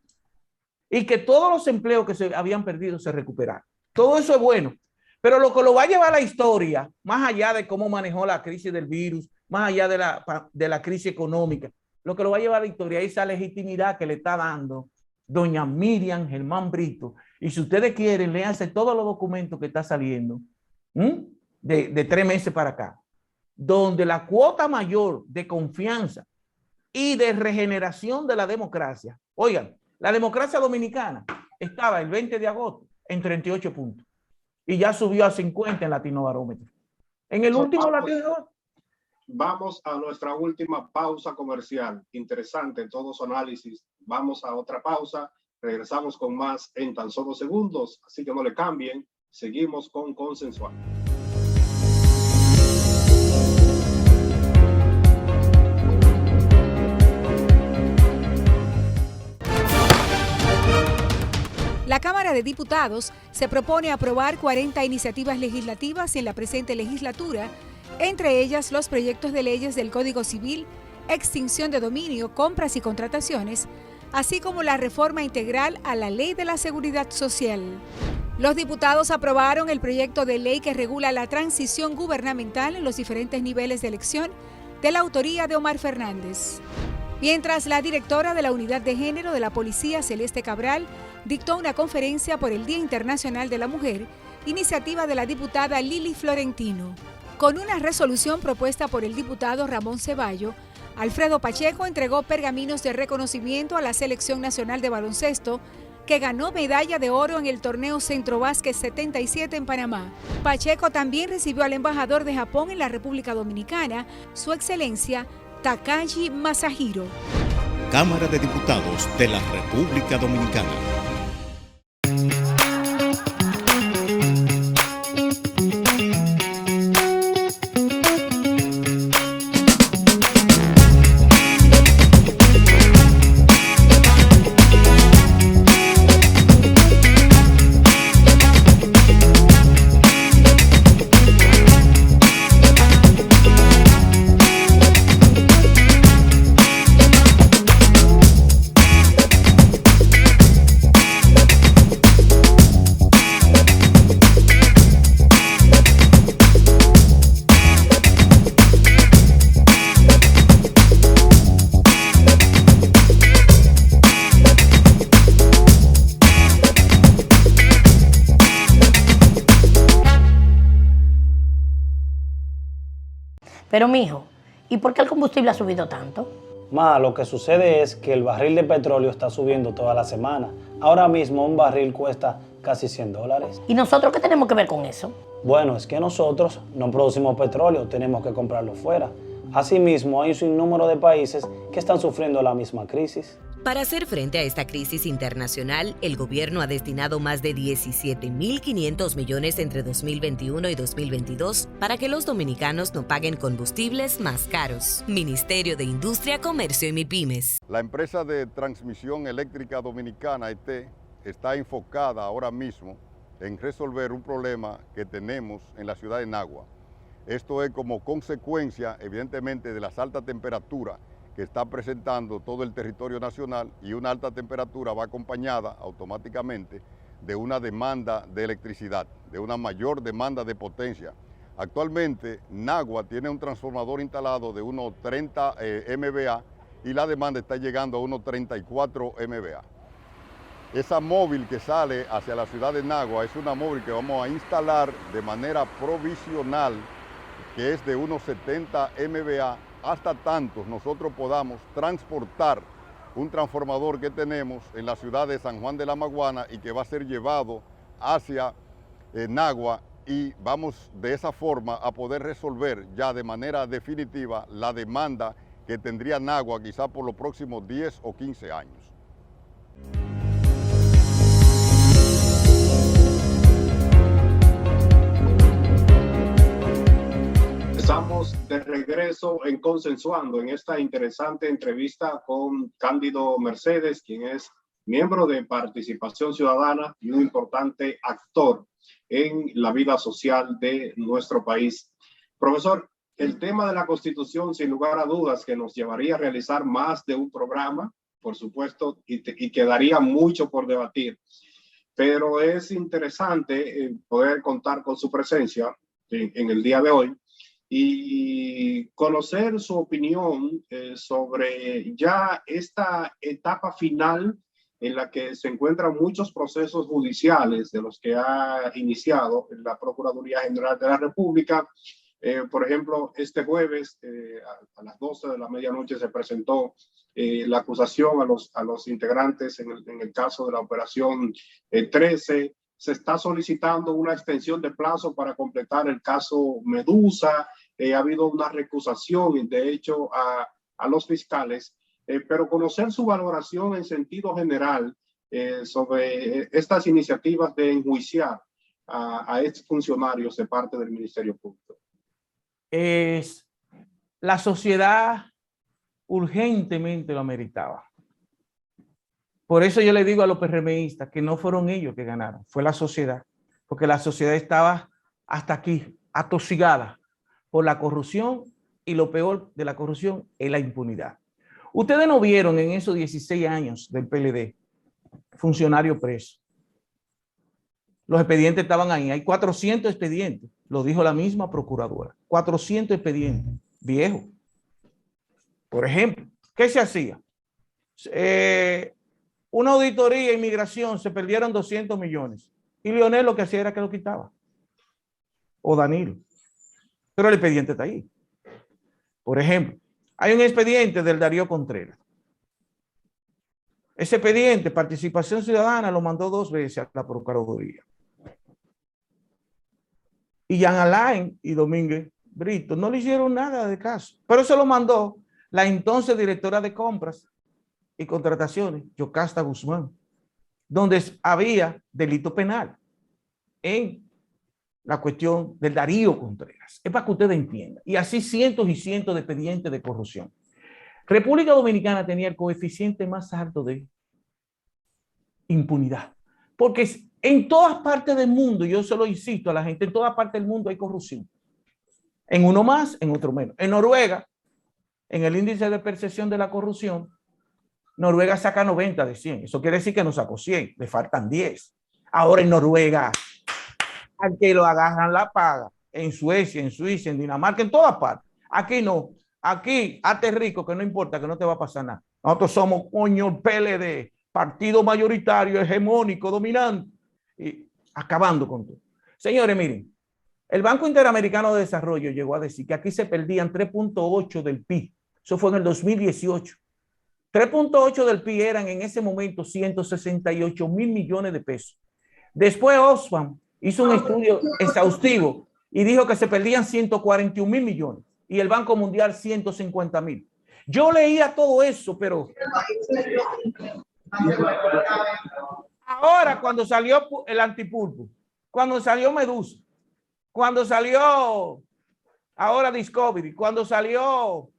Y que todos los empleos que se habían perdido se recuperaron. Todo eso es bueno. Pero lo que lo va a llevar a la historia, más allá de cómo manejó la crisis del virus, más allá de la crisis económica, lo que lo va a llevar a la historia es esa legitimidad que le está dando doña Miriam Germán Brito. Y si ustedes quieren, léanse todos los documentos que está saliendo de 3 meses para acá, donde la cuota mayor de confianza y de regeneración de la democracia, oigan, la democracia dominicana estaba el 20 de agosto en 38 puntos y ya subió a 50 en Latino Barómetro. En el último Latino. Vamos a nuestra última pausa comercial. Interesante todo su análisis. Vamos a otra pausa. Regresamos con más en tan solo segundos. Así que no le cambien. Seguimos con Consensual. La Cámara de Diputados se propone aprobar 40 iniciativas legislativas en la presente legislatura, entre ellas los proyectos de leyes del Código Civil, extinción de dominio, compras y contrataciones, así como la reforma integral a la Ley de la Seguridad Social. Los diputados aprobaron el proyecto de ley que regula la transición gubernamental en los diferentes niveles de elección, de la autoría de Omar Fernández. Mientras la directora de la Unidad de Género de la Policía, Celeste Cabral, dictó una conferencia por el Día Internacional de la Mujer, iniciativa de la diputada Lili Florentino. Con una resolución propuesta por el diputado Ramón Ceballo, Alfredo Pacheco entregó pergaminos de reconocimiento a la Selección Nacional de Baloncesto, que ganó medalla de oro en el torneo Centro Básquet 77 en Panamá. Pacheco también recibió al embajador de Japón en la República Dominicana, Su Excelencia Takashi Masahiro. Cámara de Diputados de la República Dominicana. Pero mijo, ¿y por qué el combustible ha subido tanto? Ma, lo que sucede es que el barril de petróleo está subiendo toda la semana. Ahora mismo un barril cuesta casi $100. ¿Y nosotros qué tenemos que ver con eso? Bueno, es que nosotros no producimos petróleo, tenemos que comprarlo fuera. Asimismo, hay un sinnúmero de países que están sufriendo la misma crisis. Para hacer frente a esta crisis internacional, el gobierno ha destinado más de 17.500 millones entre 2021 y 2022 para que los dominicanos no paguen combustibles más caros. Ministerio de Industria, Comercio y MIPYMES. La empresa de transmisión eléctrica dominicana, ET, está enfocada ahora mismo en resolver un problema que tenemos en la ciudad de Nagua. Esto es como consecuencia, evidentemente, de las altas temperaturas que está presentando todo el territorio nacional, y una alta temperatura va acompañada automáticamente de una demanda de electricidad, de una mayor demanda de potencia. Actualmente Nagua tiene un transformador instalado de unos 30 MVA y la demanda está llegando a unos 34 MVA. Esa móvil que sale hacia la ciudad de Nagua es una móvil que vamos a instalar de manera provisional, que es de unos 70 MVA, hasta tanto nosotros podamos transportar un transformador que tenemos en la ciudad de San Juan de la Maguana y que va a ser llevado hacia Nagua, y vamos de esa forma a poder resolver ya de manera definitiva la demanda que tendría Nagua quizá por los próximos 10 o 15 años. Estamos de regreso en Consensuando, en esta interesante entrevista con Cándido Mercedes, quien es miembro de Participación Ciudadana y un importante actor en la vida social de nuestro país. Profesor, el tema de la Constitución, sin lugar a dudas, que nos llevaría a realizar más de un programa, por supuesto, y quedaría mucho por debatir. Pero es interesante poder contar con su presencia en el día de hoy y conocer su opinión sobre ya esta etapa final en la que se encuentran muchos procesos judiciales de los que ha iniciado la Procuraduría General de la República. Por ejemplo, este jueves a las 12 de la medianoche se presentó la acusación a los integrantes en el caso de la operación 13. Se está solicitando una extensión de plazo para completar el caso Medusa. Ha habido una recusación, de hecho, a los fiscales, pero conocer su valoración en sentido general sobre estas iniciativas de enjuiciar a exfuncionarios de parte del Ministerio Público. La sociedad urgentemente lo ameritaba. Por eso yo le digo a los PRMistas que no fueron ellos que ganaron, fue la sociedad, porque la sociedad estaba hasta aquí, atosigada por la corrupción, y lo peor de la corrupción es la impunidad. Ustedes no vieron en esos 16 años del PLD funcionarios presos. Los expedientes estaban ahí, hay 400 expedientes, lo dijo la misma procuradora, 400 expedientes viejos. Por ejemplo, ¿qué se hacía? Una auditoría de inmigración, se perdieron 200 millones. Y Leonel lo que hacía era que lo quitaba. O Danilo. Pero el expediente está ahí. Por ejemplo, hay un expediente del Darío Contreras. Ese expediente, Participación Ciudadana, lo mandó 2 veces a la Procuraduría. Y Jean Alain y Domínguez Brito no le hicieron nada de caso. Pero eso lo mandó la entonces directora de compras y contrataciones, Yocasta Guzmán, donde había delito penal en la cuestión del Darío Contreras. Es para que ustedes entiendan. Y así cientos y cientos de expedientes de corrupción. República Dominicana tenía el coeficiente más alto de impunidad. Porque en todas partes del mundo, yo se lo insisto a la gente, en todas partes del mundo hay corrupción. En uno más, en otro menos. En Noruega, en el índice de percepción de la corrupción, Noruega saca 90 de 100. Eso quiere decir que no sacó 100, le faltan 10. Ahora en Noruega, al que lo agarran la paga. En Suecia, en Suiza, en Dinamarca, en todas partes. Aquí no. Aquí, hazte rico, que no importa, que no te va a pasar nada. Nosotros somos, coño, PLD, partido mayoritario, hegemónico, dominante, y acabando con todo. Señores, miren, el Banco Interamericano de Desarrollo llegó a decir que aquí se perdían 3.8 del PIB. Eso fue en el 2018. 3.8 del PIB eran en ese momento 168 mil millones de pesos. Después Oxfam hizo un estudio exhaustivo y dijo que se perdían 141 mil millones y el Banco Mundial 150 mil. Yo leía todo eso, pero ahora cuando salió el antipulpo, cuando salió Medusa, cuando salió ahora Discovery, cuando salió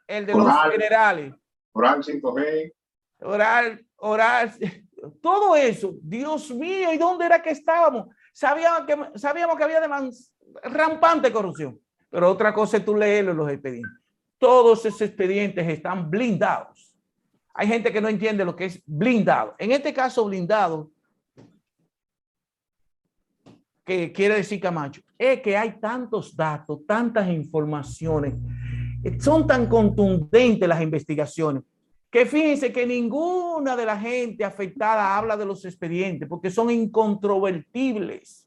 el de los generales, Oral 5G, Oral, todo eso, Dios mío, ¿y dónde era que estábamos? Sabíamos que había rampante corrupción, pero otra cosa es tú leerlo en los expedientes. Todos esos expedientes están blindados. Hay gente que no entiende lo que es blindado. En este caso, blindado, que quiere decir Camacho, es que hay tantos datos, tantas informaciones, son tan contundentes las investigaciones, que fíjense que ninguna de la gente afectada habla de los expedientes, porque son incontrovertibles.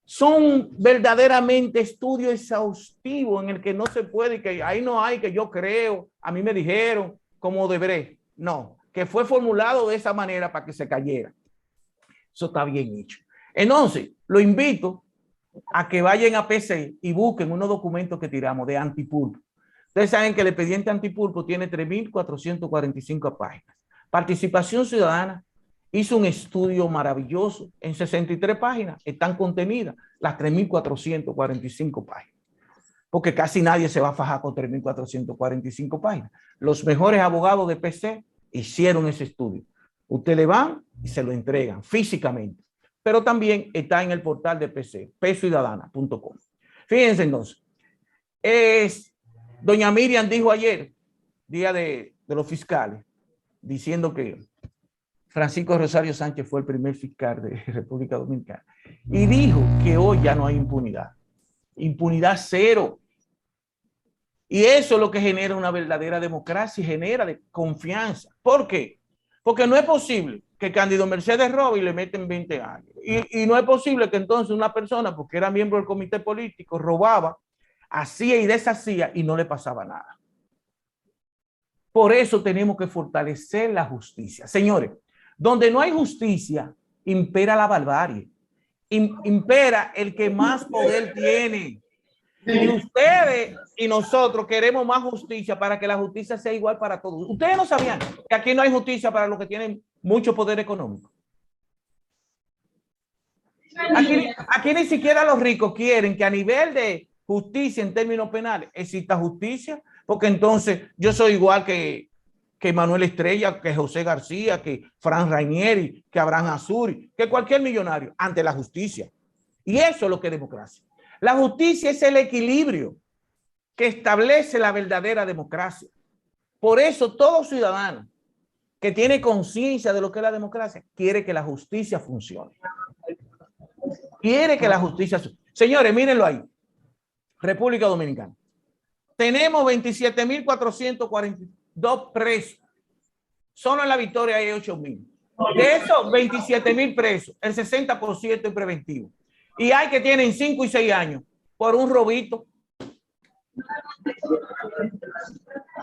Son verdaderamente estudios exhaustivos en el que no se puede, que ahí no hay que yo creo, a mí me dijeron, como Odebrecht. No, que fue formulado de esa manera para que se cayera. Eso está bien hecho. Entonces, lo invito a que vayan a PC y busquen unos documentos que tiramos de antipulpo. Ustedes saben que el expediente antipulpo tiene 3.445 páginas. Participación Ciudadana hizo un estudio maravilloso en 63 páginas. Están contenidas las 3.445 páginas. porque casi nadie se va a fajar con 3.445 páginas. Los mejores abogados de PC hicieron ese estudio. Usted le van y se lo entregan físicamente, pero también está en el portal de PC, pciudadana.com. Fíjense entonces, doña Miriam dijo ayer, día de los fiscales, diciendo que Francisco Rosario Sánchez fue el primer fiscal de República Dominicana y dijo que hoy ya no hay impunidad. Impunidad cero. Y eso es lo que genera una verdadera democracia y genera de confianza. ¿Por qué? Porque no es posible que Cándido Mercedes robe y le meten 20 años. Y no es posible que entonces una persona, porque era miembro del comité político, robaba, hacía y deshacía y no le pasaba nada. Por eso tenemos que fortalecer la justicia. Señores, donde no hay justicia, impera la barbarie. Impera el que más poder tiene. Y ustedes y nosotros queremos más justicia para que la justicia sea igual para todos. Ustedes no sabían que aquí no hay justicia para los que tienen mucho poder económico. Aquí ni siquiera los ricos quieren que a nivel de justicia en términos penales exista justicia, porque entonces yo soy igual que Manuel Estrella, que José García, que Fran Rainieri, que Abraham Azuri, que cualquier millonario ante la justicia. Y eso es lo que es democracia. La justicia es el equilibrio que establece la verdadera democracia. Por eso todo ciudadano que tiene conciencia de lo que es la democracia quiere que la justicia funcione. Quiere que la justicia funcione. Señores, mírenlo ahí. República Dominicana. Tenemos 27.442 presos. Solo en La Victoria hay 8.000. De esos 27.000 presos, el 60% es preventivo. Y hay que tienen 5 y 6 años por un robito.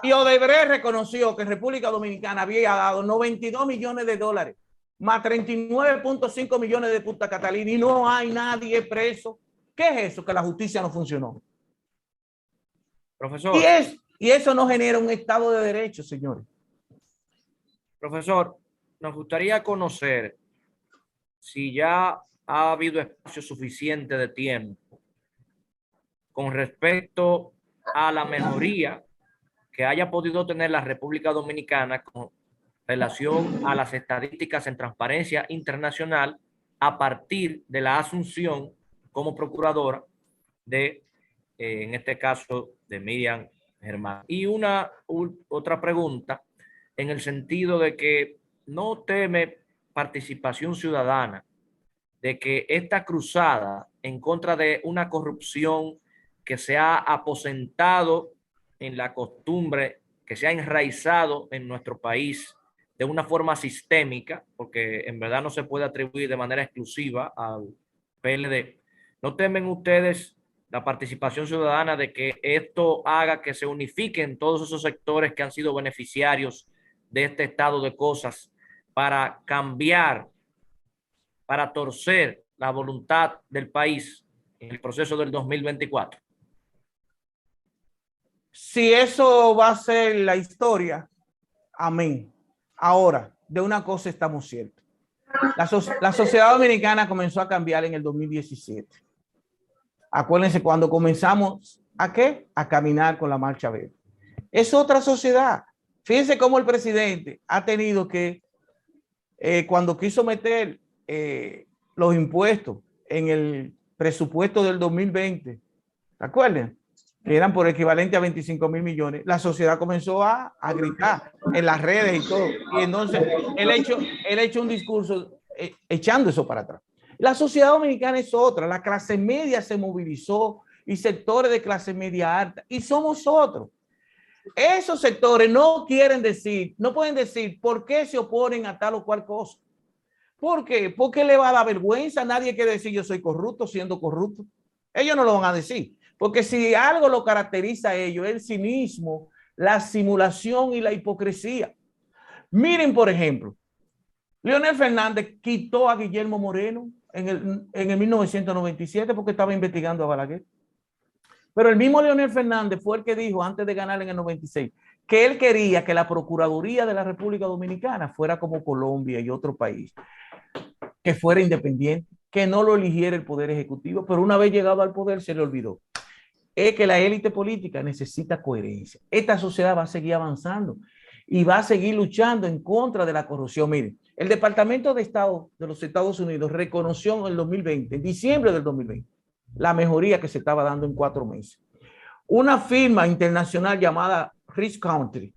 Y Odebrecht reconoció que República Dominicana había dado 92 millones de dólares, más 39.5 millones de Punta Catalina, y no hay nadie preso. ¿Qué es eso? Que la justicia no funcionó. Profesor. Y eso no genera un Estado de Derecho, señores. Profesor, nos gustaría conocer si ya ha habido espacio suficiente de tiempo con respecto a la mejoría que haya podido tener la República Dominicana con relación a las estadísticas en Transparencia Internacional a partir de la asunción como procuradora de, en este caso, de Miriam Germán. Y otra pregunta en el sentido de que no teme participación ciudadana, de que esta cruzada en contra de una corrupción que se ha aposentado en la costumbre, que se ha enraizado en nuestro país de una forma sistémica, porque en verdad no se puede atribuir de manera exclusiva al PLD. ¿No temen ustedes la participación ciudadana de que esto haga que se unifiquen todos esos sectores que han sido beneficiarios de este estado de cosas para cambiar, para torcer la voluntad del país en el proceso del 2024? Si eso va a ser la historia, amén. Ahora, de una cosa estamos ciertos. La sociedad dominicana comenzó a cambiar en el 2017. Acuérdense cuando comenzamos, ¿a qué? A caminar con la marcha verde. Es otra sociedad. Fíjense cómo el presidente ha tenido que, cuando quiso meter los impuestos en el presupuesto del 2020, ¿se acuerdan? Que eran por equivalente a 25.000 millones, la sociedad comenzó a gritar en las redes y todo. Y entonces él ha hecho un discurso echando eso para atrás. La sociedad dominicana es otra, la clase media se movilizó y sectores de clase media alta, y somos otros. Esos sectores no quieren decir, no pueden decir por qué se oponen a tal o cual cosa. ¿Por qué? Porque le va a dar vergüenza. Nadie quiere decir yo soy corrupto siendo corrupto. Ellos no lo van a decir. Porque si algo lo caracteriza a ellos, es el cinismo, la simulación y la hipocresía. Miren, por ejemplo, Leonel Fernández quitó a Guillermo Moreno en el 1997 porque estaba investigando a Balaguer. Pero el mismo Leonel Fernández fue el que dijo antes de ganar en el 96 que él quería que la Procuraduría de la República Dominicana fuera como Colombia y otro país, que fuera independiente, que no lo eligiera el Poder Ejecutivo, pero una vez llegado al poder se le olvidó. es que la élite política necesita coherencia. Esta sociedad va a seguir avanzando y va a seguir luchando en contra de la corrupción. Miren, el Departamento de Estado de los Estados Unidos reconoció en el 2020, en diciembre del 2020, la mejoría que se estaba dando en 4 meses. Una firma internacional llamada Rich Country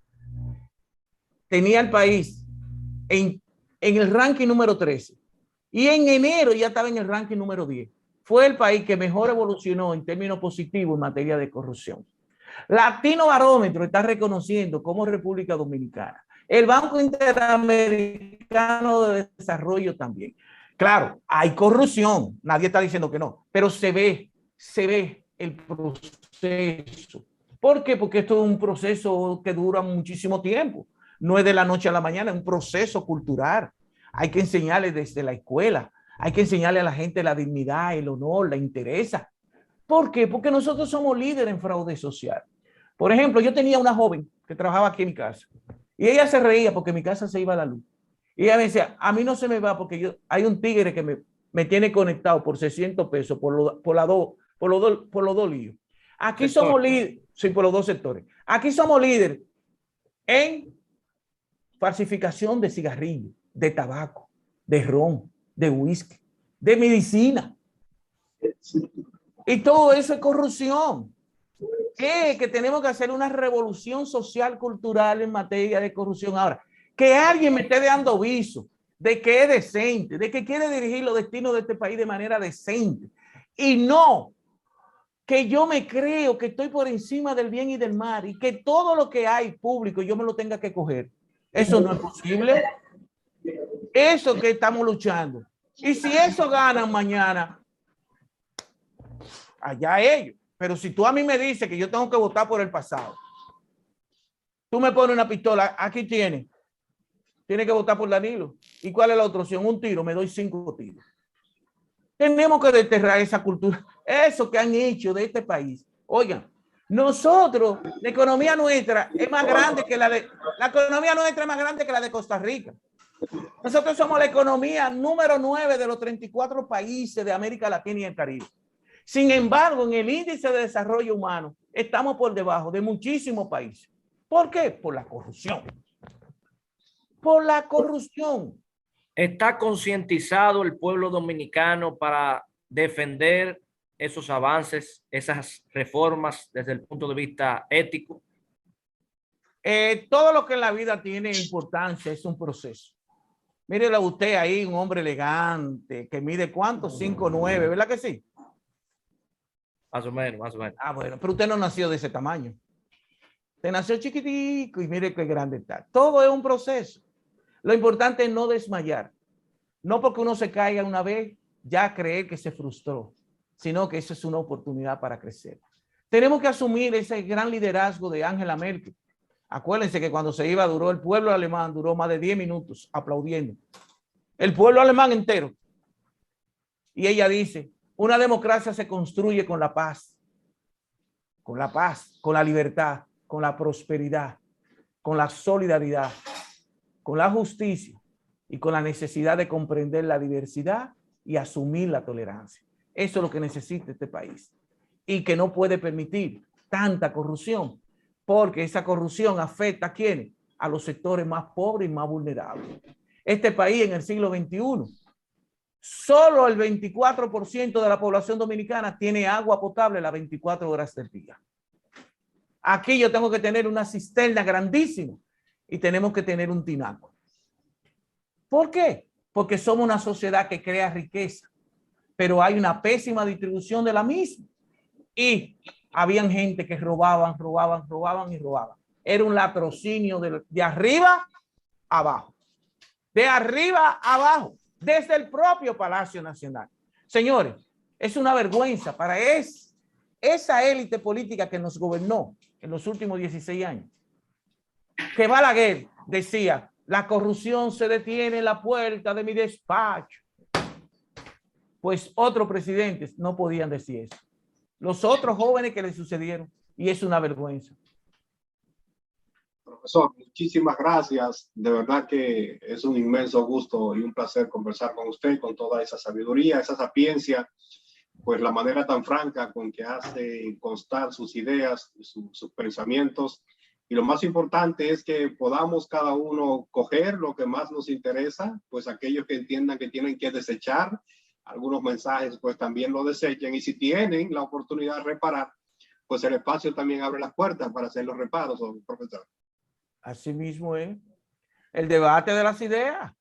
tenía el país en el ranking número 13 y en enero ya estaba en el ranking número 10. Fue el país que mejor evolucionó en términos positivos en materia de corrupción. Latino Barómetro está reconociendo como República Dominicana. El Banco Interamericano de Desarrollo también. Claro, hay corrupción, nadie está diciendo que no, pero se ve el proceso. ¿Por qué? Porque esto es un proceso que dura muchísimo tiempo. No es de la noche a la mañana, es un proceso cultural. Hay que enseñarle desde la escuela. Hay que enseñarle a la gente la dignidad, el honor, la interesa. ¿Por qué? Porque nosotros somos líderes en fraude social. Por ejemplo, yo tenía una joven que trabajaba aquí en mi casa y ella se reía porque en mi casa se iba la luz. Y ella me decía, a mí no se me va porque hay un tigre que me tiene conectado por 600 pesos por los dos líos. Aquí somos líderes, sí, por los 2 sectores. Aquí somos líderes en falsificación de cigarrillos, de tabaco, de ron, de whisky, de medicina. Y todo eso es corrupción. Que tenemos que hacer una revolución social, cultural en materia de corrupción. Ahora, que alguien me esté dando aviso de que es decente, de que quiere dirigir los destinos de este país de manera decente. Y no que yo me creo que estoy por encima del bien y del mal y que todo lo que hay público yo me lo tenga que coger. Eso no es posible. Eso que estamos luchando. Y si eso ganan mañana, allá ellos. Pero si tú a mí me dices que yo tengo que votar por el pasado, tú me pones una pistola, aquí tienes que votar por Danilo. ¿Y cuál es la otra opción? Un tiro, me doy 5 tiros. Tenemos que desterrar esa cultura, eso que han hecho de este país. Oigan, nosotros, la economía nuestra es más grande que la economía nuestra es más grande que la de Costa Rica. Nosotros somos la economía número 9 de los 34 países de América Latina y el Caribe. Sin embargo, en el índice de desarrollo humano estamos por debajo de muchísimos países. ¿Por qué? Por la corrupción. Por la corrupción. ¿Está concientizado el pueblo dominicano para defender esos avances, esas reformas desde el punto de vista ético? Todo lo que en la vida tiene importancia es un proceso. Mírelo usted ahí, un hombre elegante que mide ¿cuánto? 5'9", ¿verdad que sí? Más o menos, más o menos. Ah, bueno, pero usted no nació de ese tamaño. Usted nació chiquitico y mire qué grande está. Todo es un proceso. Lo importante es no desmayar. No porque uno se caiga una vez, ya creer que se frustró, sino que eso es una oportunidad para crecer. Tenemos que asumir ese gran liderazgo de Angela Merkel. Acuérdense que cuando se iba, el pueblo alemán duró más de 10 minutos aplaudiendo. El pueblo alemán entero. Y ella dice, una democracia se construye con la paz, con la libertad, con la prosperidad, con la solidaridad, con la justicia y con la necesidad de comprender la diversidad y asumir la tolerancia. Eso es lo que necesita este país y que no puede permitir tanta corrupción, porque esa corrupción afecta ¿a quiénes? A los sectores más pobres y más vulnerables. Este país en el siglo XXI, solo el 24% de la población dominicana tiene agua potable las 24 horas del día. Aquí yo tengo que tener una cisterna grandísima y tenemos que tener un tinaco. ¿Por qué? Porque somos una sociedad que crea riqueza, pero hay una pésima distribución de la misma. Y habían gente que robaban. Era un latrocinio de arriba a abajo. De arriba a abajo, desde el propio Palacio Nacional. Señores, es una vergüenza para esa élite política que nos gobernó en los últimos 16 años. Que Balaguer decía, la corrupción se detiene en la puerta de mi despacho. Pues otros presidentes no podían decir eso. Los otros jóvenes que le sucedieron, y es una vergüenza. Profesor, muchísimas gracias. De verdad que es un inmenso gusto y un placer conversar con usted, con toda esa sabiduría, esa sapiencia pues la manera tan franca con que hace constar sus ideas, sus pensamientos. Y lo más importante es que podamos cada uno coger lo que más nos interesa, pues aquellos que entiendan que tienen que desechar algunos mensajes, pues también lo desechen. Y si tienen la oportunidad de reparar, pues el espacio también abre las puertas para hacer los reparos, profesor. Así mismo es. El debate de las ideas.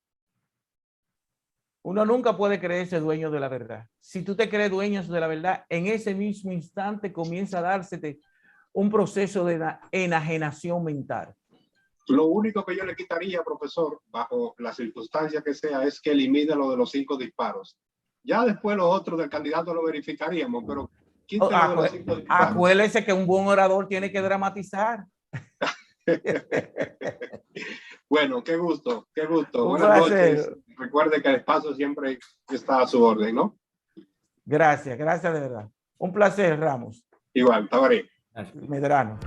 Uno nunca puede creerse dueño de la verdad. Si tú te crees dueño de la verdad, en ese mismo instante comienza a dársete un proceso de enajenación mental. Lo único que yo le quitaría, profesor, bajo la circunstancia que sea, es que elimine lo de los 5 disparos. Ya después lo otro del candidato lo verificaríamos, pero acuérdese que un buen orador tiene que dramatizar. Bueno, qué gusto, qué gusto. Buenas noches. Recuerde que el espacio siempre está a su orden, ¿no? Gracias, gracias de verdad. Un placer, Ramos. Igual, Tabaré. Medrano.